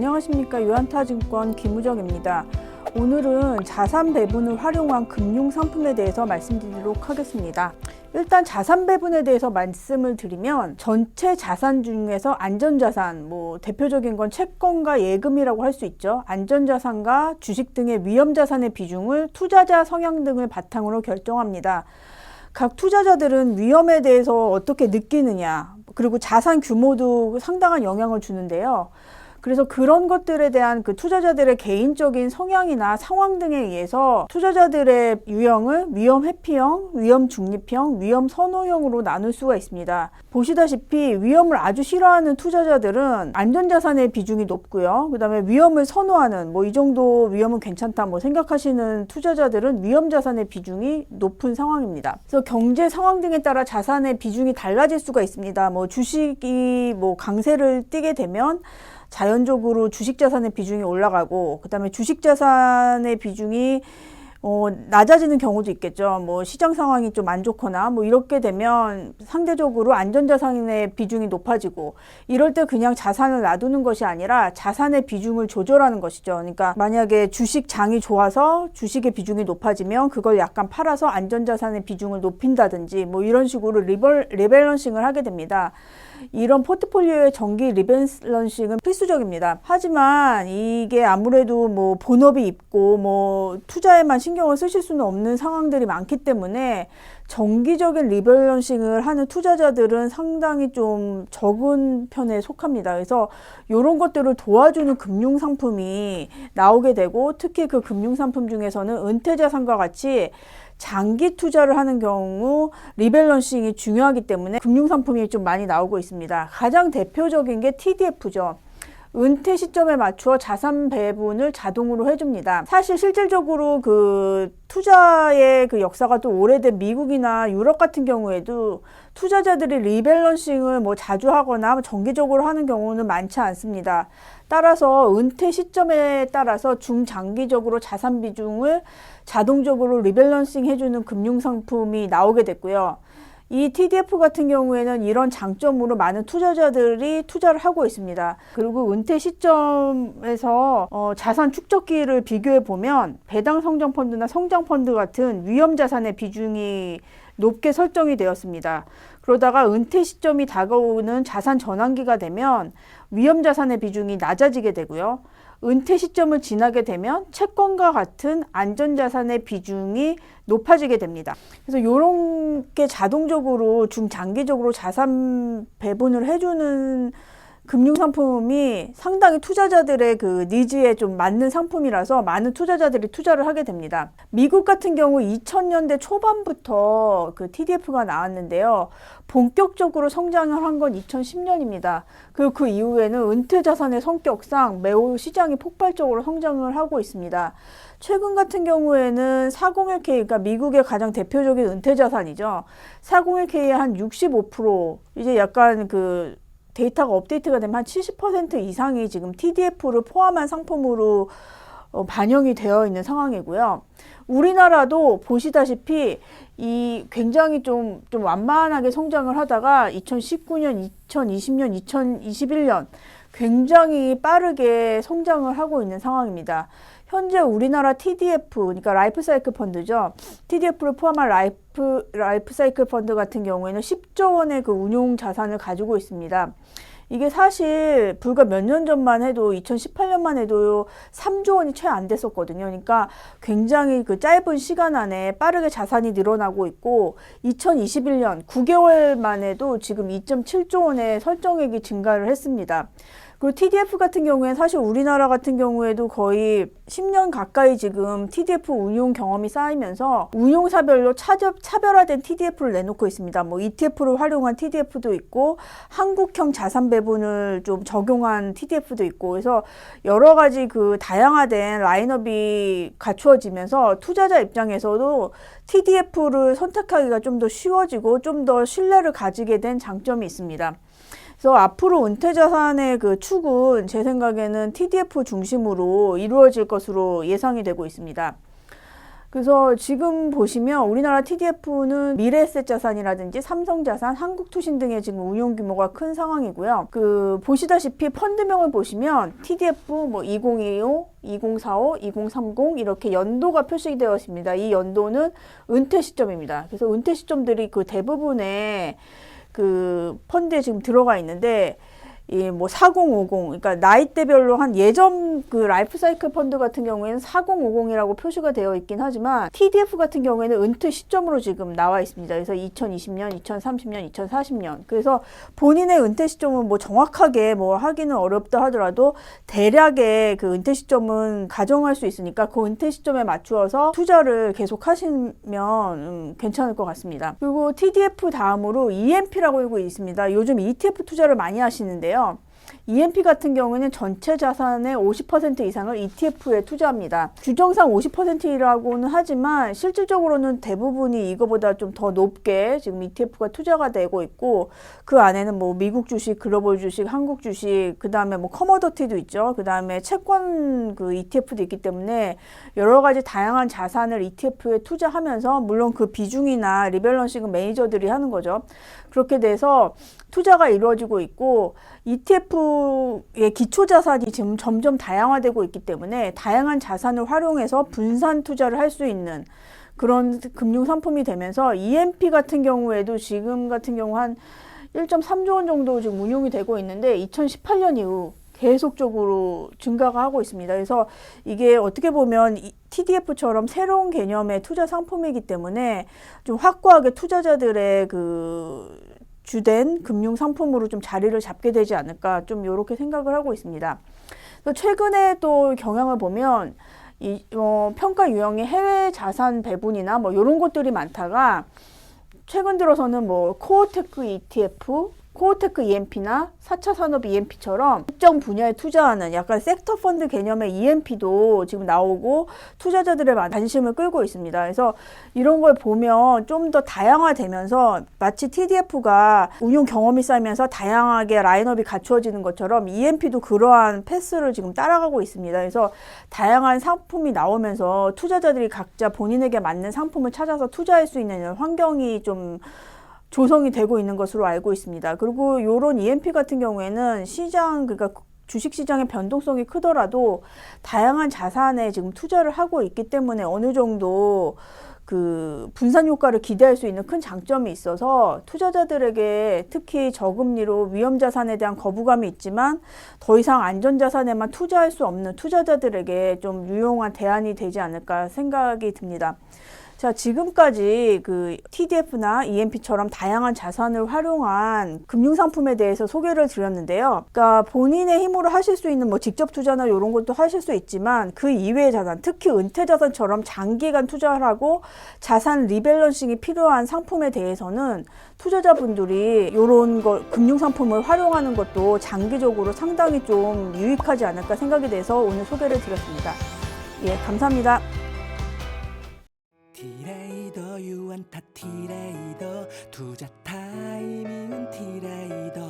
안녕하십니까. 유한타증권 김우정입니다. 오늘은 자산 배분을 활용한 금융 상품에 대해서 말씀드리도록 하겠습니다. 일단 자산 배분에 대해서 말씀을 드리면 전체 자산 중에서 안전자산, 대표적인 건 채권과 예금이라고 할 수 있죠. 안전자산과 주식 등의 위험자산의 비중을 투자자 성향 등을 바탕으로 결정합니다. 각 투자자들은 위험에 대해서 어떻게 느끼느냐, 그리고 자산 규모도 상당한 영향을 주는데요. 그래서 그런 것들에 대한 그 투자자들의 개인적인 성향이나 상황 등에 의해서 투자자들의 유형을 위험 회피형, 위험 중립형, 위험 선호형으로 나눌 수가 있습니다. 보시다시피 위험을 아주 싫어하는 투자자들은 안전자산의 비중이 높고요. 그 다음에 위험을 선호하는 이 정도 위험은 괜찮다 생각하시는 투자자들은 위험자산의 비중이 높은 상황입니다. 그래서 경제 상황 등에 따라 자산의 비중이 달라질 수가 있습니다. 주식이 강세를 띠게 되면 자연적으로 주식자산의 비중이 올라가고, 그 다음에 주식자산의 비중이 낮아지는 경우도 있겠죠. 시장 상황이 좀 안 좋거나 이렇게 되면 상대적으로 안전자산의 비중이 높아지고, 이럴 때 그냥 자산을 놔두는 것이 아니라 자산의 비중을 조절하는 것이죠. 그러니까 만약에 주식장이 좋아서 주식의 비중이 높아지면 그걸 약간 팔아서 안전자산의 비중을 높인다든지 이런 식으로 리밸런싱을 하게 됩니다. 이런 포트폴리오의 정기 리밸런싱은 필수적입니다. 하지만 이게 아무래도 본업이 있고 투자에만 신경을 쓰실 수는 없는 상황들이 많기 때문에 정기적인 리밸런싱을 하는 투자자들은 상당히 좀 적은 편에 속합니다. 그래서 이런 것들을 도와주는 금융상품이 나오게 되고, 특히 그 금융상품 중에서는 은퇴자산과 같이 장기 투자를 하는 경우 리밸런싱이 중요하기 때문에 금융상품이 좀 많이 나오고 있습니다. 가장 대표적인 게 TDF죠. 은퇴 시점에 맞추어 자산 배분을 자동으로 해줍니다. 사실 실질적으로 그 투자의 그 역사가 또 오래된 미국이나 유럽 같은 경우에도 투자자들이 리밸런싱을 자주 하거나 정기적으로 하는 경우는 많지 않습니다. 따라서 은퇴 시점에 따라서 중장기적으로 자산 비중을 자동적으로 리밸런싱 해주는 금융상품이 나오게 됐고요. 이 TDF 같은 경우에는 이런 장점으로 많은 투자자들이 투자를 하고 있습니다. 그리고 은퇴 시점에서 자산 축적기를 비교해 보면 배당 성장펀드나 성장펀드 같은 위험자산의 비중이 높게 설정이 되었습니다. 그러다가 은퇴 시점이 다가오는 자산 전환기가 되면 위험자산의 비중이 낮아지게 되고요. 은퇴 시점을 지나게 되면 채권과 같은 안전자산의 비중이 높아지게 됩니다. 그래서 이런 게 자동적으로 중장기적으로 자산 배분을 해주는 금융상품이 상당히 투자자들의 그 니즈에 좀 맞는 상품이라서 많은 투자자들이 투자를 하게 됩니다. 미국 같은 경우 2000년대 초반부터 그 TDF가 나왔는데요. 본격적으로 성장을 한 건 2010년입니다. 그리고 그 이후에는 은퇴자산의 성격상 매우 시장이 폭발적으로 성장을 하고 있습니다. 최근 같은 경우에는 401k, 그러니까 미국의 가장 대표적인 은퇴자산이죠. 401k의 한 65%, 이제 약간 그 데이터가 업데이트가 되면 한 70% 이상이 지금 TDF를 포함한 상품으로 반영이 되어 있는 상황이고요. 우리나라도 보시다시피 이 굉장히 좀 완만하게 성장을 하다가 2019년, 2020년, 2021년 굉장히 빠르게 성장을 하고 있는 상황입니다. 현재 우리나라 TDF, 그러니까 라이프 사이클 펀드죠. TDF를 포함한 라이프 사이클 펀드 같은 경우에는 10조 원의 그 운용 자산을 가지고 있습니다. 이게 사실 불과 몇 년 전만 해도 2018년만 해도 3조 원이 채 안 됐었거든요. 그러니까 굉장히 그 짧은 시간 안에 빠르게 자산이 늘어나고 있고, 2021년 9개월 만에도 지금 2.7조 원의 설정액이 증가를 했습니다. 그리고 TDF 같은 경우에는 사실 우리나라 같은 경우에도 거의 10년 가까이 지금 TDF 운용 경험이 쌓이면서 운용사별로 차별화된 TDF를 내놓고 있습니다. ETF를 활용한 TDF도 있고, 한국형 자산 배분을 좀 적용한 TDF도 있고, 그래서 여러 가지 그 다양화된 라인업이 갖추어지면서 투자자 입장에서도 TDF를 선택하기가 좀 더 쉬워지고 좀 더 신뢰를 가지게 된 장점이 있습니다. 그래서 앞으로 은퇴자산의 그 축은 제 생각에는 TDF 중심으로 이루어질 것으로 예상이 되고 있습니다. 그래서 지금 보시면 우리나라 TDF는 미래에셋 자산이라든지 삼성자산, 한국투신 등의 지금 운용 규모가 큰 상황이고요. 보시다시피 펀드명을 보시면 TDF 뭐 2025, 2045, 2030 이렇게 연도가 표시되어 있습니다. 이 연도는 은퇴 시점입니다. 그래서 은퇴 시점들이 그 대부분의 그 펀드에 지금 들어가 있는데, 뭐 4050, 그러니까 나이대별로 한 예전 그 라이프 사이클 펀드 같은 경우에는 4050이라고 표시가 되어 있긴 하지만 TDF 같은 경우에는 은퇴 시점으로 지금 나와 있습니다. 그래서 2020년, 2030년, 2040년. 그래서 본인의 은퇴 시점은 뭐 정확하게 뭐 하기는 어렵다 하더라도 대략의 그 은퇴 시점은 가정할 수 있으니까 그 은퇴 시점에 맞추어서 투자를 계속 하시면 괜찮을 것 같습니다. 그리고 TDF 다음으로 EMP라고 알고 있습니다. 요즘 ETF 투자를 많이 하시는데요. EMP 같은 경우는 전체 자산의 50% 이상을 ETF에 투자합니다. 규정상 50%라고는 하지만 실질적으로는 대부분이 이거보다 좀 더 높게 지금 ETF가 투자가 되고 있고, 그 안에는 뭐 미국 주식, 글로벌 주식, 한국 주식, 그 다음에 뭐 커머더티도 있죠. 그 다음에 채권 그 ETF도 있기 때문에 여러 가지 다양한 자산을 ETF에 투자하면서, 물론 그 비중이나 리밸런싱은 매니저들이 하는 거죠. 그렇게 돼서 투자가 이루어지고 있고, ETF의 기초 자산이 지금 점점 다양화되고 있기 때문에 다양한 자산을 활용해서 분산 투자를 할 수 있는 그런 금융 상품이 되면서, EMP 같은 경우에도 지금 같은 경우 한 1.3조 원 정도 지금 운용이 되고 있는데 2018년 이후 계속적으로 증가가 하고 있습니다. 그래서 이게 어떻게 보면 TDF처럼 새로운 개념의 투자 상품이기 때문에 좀 확고하게 투자자들의 그 주된 금융 상품으로 좀 자리를 잡게 되지 않을까, 좀 이렇게 생각을 하고 있습니다. 최근에 또 경향을 보면 평가 유형의 해외 자산 배분이나 뭐 이런 것들이 많다가, 최근 들어서는 뭐 코어테크 ETF, 코어테크 EMP나 4차 산업 EMP처럼 특정 분야에 투자하는 약간 섹터 펀드 개념의 EMP도 지금 나오고 투자자들의 관심을 끌고 있습니다. 그래서 이런 걸 보면 좀 더 다양화되면서 마치 TDF가 운용 경험이 쌓이면서 다양하게 라인업이 갖추어지는 것처럼 EMP도 그러한 패스를 지금 따라가고 있습니다. 그래서 다양한 상품이 나오면서 투자자들이 각자 본인에게 맞는 상품을 찾아서 투자할 수 있는 환경이 좀 조성이 되고 있는 것으로 알고 있습니다. 그리고 이런 EMP 같은 경우에는 그러니까 주식시장의 변동성이 크더라도 다양한 자산에 지금 투자를 하고 있기 때문에 어느 정도 그 분산 효과를 기대할 수 있는 큰 장점이 있어서, 투자자들에게 특히 저금리로 위험 자산에 대한 거부감이 있지만 더 이상 안전 자산에만 투자할 수 없는 투자자들에게 좀 유용한 대안이 되지 않을까 생각이 듭니다. 자, 지금까지 그 TDF나 EMP처럼 다양한 자산을 활용한 금융상품에 대해서 소개를 드렸는데요. 그러니까 본인의 힘으로 하실 수 있는 뭐 직접 투자나 이런 것도 하실 수 있지만, 그 이외의 자산, 특히 은퇴 자산처럼 장기간 투자를 하고 자산 리밸런싱이 필요한 상품에 대해서는 투자자분들이 이런 금융상품을 활용하는 것도 장기적으로 상당히 좀 유익하지 않을까 생각이 돼서 오늘 소개를 드렸습니다. 예, 감사합니다. 티레이더 유한타 티레이더 투자 타이밍은 티레이더